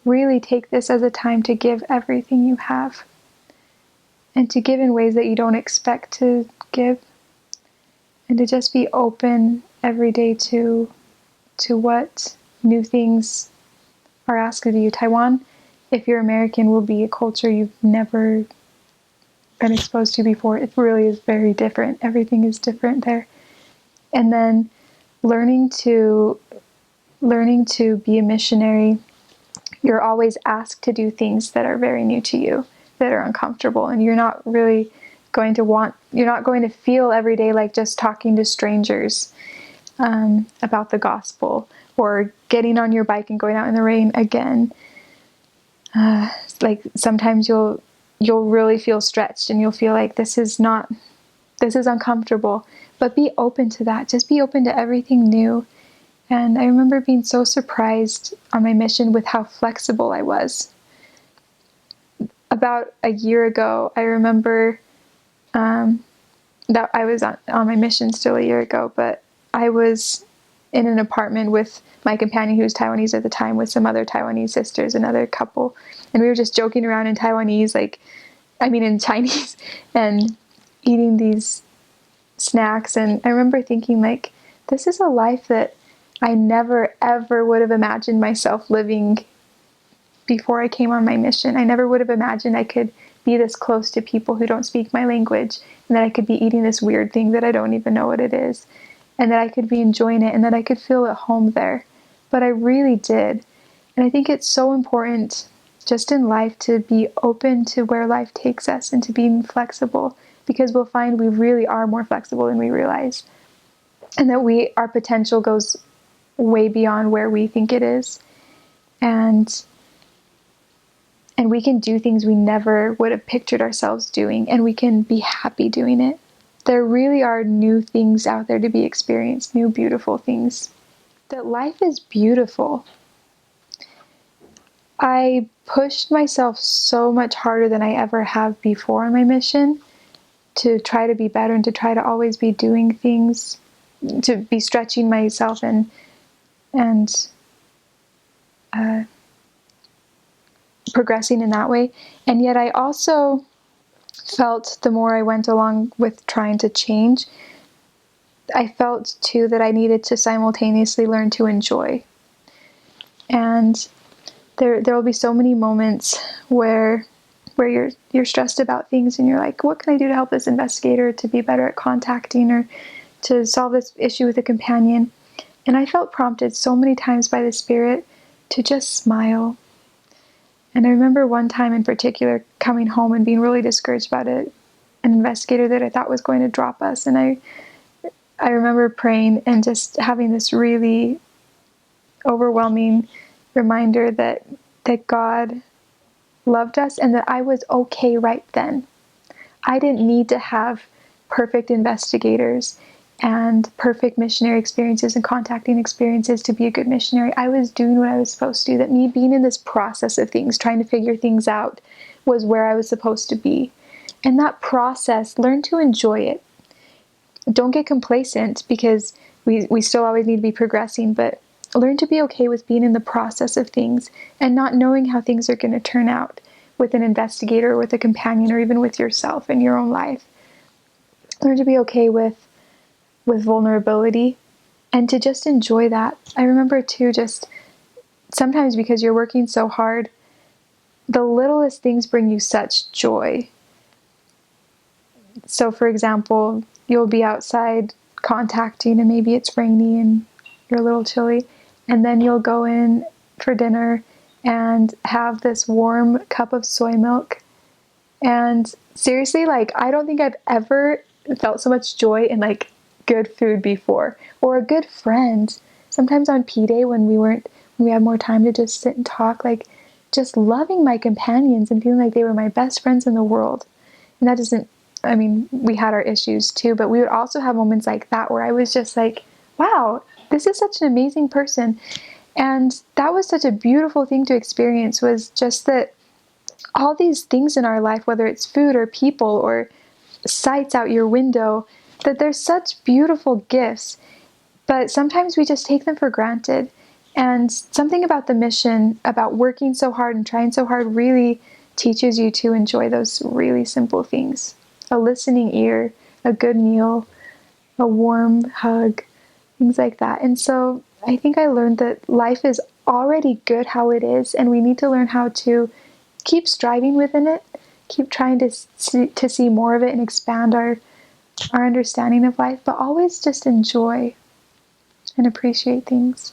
really take this as a time to give everything you have, and to give in ways that you don't expect to give, and to just be open every day to what new things are asked of you. Taiwan, if you're American, will be a culture you've never been exposed to before. It really is very different. Everything is different there. And then learning to be a missionary, you're always asked to do things that are very new to you, that are uncomfortable, and you're not going to feel every day like just talking to strangers about the gospel, or getting on your bike and going out in the rain again. Like sometimes you'll really feel stretched, and you'll feel like this is uncomfortable, but be open to that. Just be open to everything new. And I remember being so surprised on my mission with how flexible I was. About a year ago, I remember that I was on my mission still a year ago, but I was in an apartment with my companion, who was Taiwanese at the time, with some other Taiwanese sisters, another couple, and we were just joking around in Taiwanese, in Chinese, and eating these snacks. And I remember thinking, like, this is a life that I never ever would have imagined myself living before I came on my mission. I never would have imagined I could be this close to people who don't speak my language, and that I could be eating this weird thing that I don't even know what it is, and that I could be enjoying it, and that I could feel at home there. But I really did. And I think it's so important just in life to be open to where life takes us, and to being flexible, because we'll find we really are more flexible than we realize, and that our potential goes way beyond where we think it is. And we can do things we never would have pictured ourselves doing, and we can be happy doing it. There really are new things out there to be experienced, new beautiful things. That life is beautiful. I pushed myself so much harder than I ever have before on my mission, to try to be better, and to try to always be doing things, to be stretching myself and progressing in that way. And yet I also felt, the more I went along with trying to change, I felt too that I needed to simultaneously learn to enjoy. And there will be so many moments where you're stressed about things, and you're like, what can I do to help this investigator to be better at contacting, or to solve this issue with a companion? And I felt prompted so many times by the Spirit to just smile. And I remember one time in particular coming home and being really discouraged about an investigator that I thought was going to drop us. And I remember praying and just having this really overwhelming reminder that God loved us, and that I was okay right then. I didn't need to have perfect investigators and perfect missionary experiences and contacting experiences to be a good missionary. I was doing what I was supposed to do. That me being in this process of things, trying to figure things out, was where I was supposed to be. And that process, learn to enjoy it. Don't get complacent, because we still always need to be progressing, but learn to be okay with being in the process of things and not knowing how things are going to turn out with an investigator, or with a companion, or even with yourself in your own life. Learn to be okay with vulnerability, and to just enjoy that. I remember too, just sometimes, because you're working so hard, the littlest things bring you such joy. So for example, you'll be outside contacting, and maybe it's rainy and you're a little chilly, and then you'll go in for dinner and have this warm cup of soy milk. And seriously, I don't think I've ever felt so much joy in good food before. Or a good friend. Sometimes on P-Day, when we had more time to just sit and talk, just loving my companions and feeling like they were my best friends in the world. And that doesn't, we had our issues too, but we would also have moments like that where I was just like, wow, this is such an amazing person. And that was such a beautiful thing to experience, was just that all these things in our life, whether it's food or people or sights out your window, that they're such beautiful gifts, but sometimes we just take them for granted. And something about the mission, about working so hard and trying so hard, really teaches you to enjoy those really simple things. A listening ear, a good meal, a warm hug, things like that. And so I think I learned that life is already good how it is, and we need to learn how to keep striving within it, keep trying to see more of it and expand our understanding of life, but always just enjoy and appreciate things.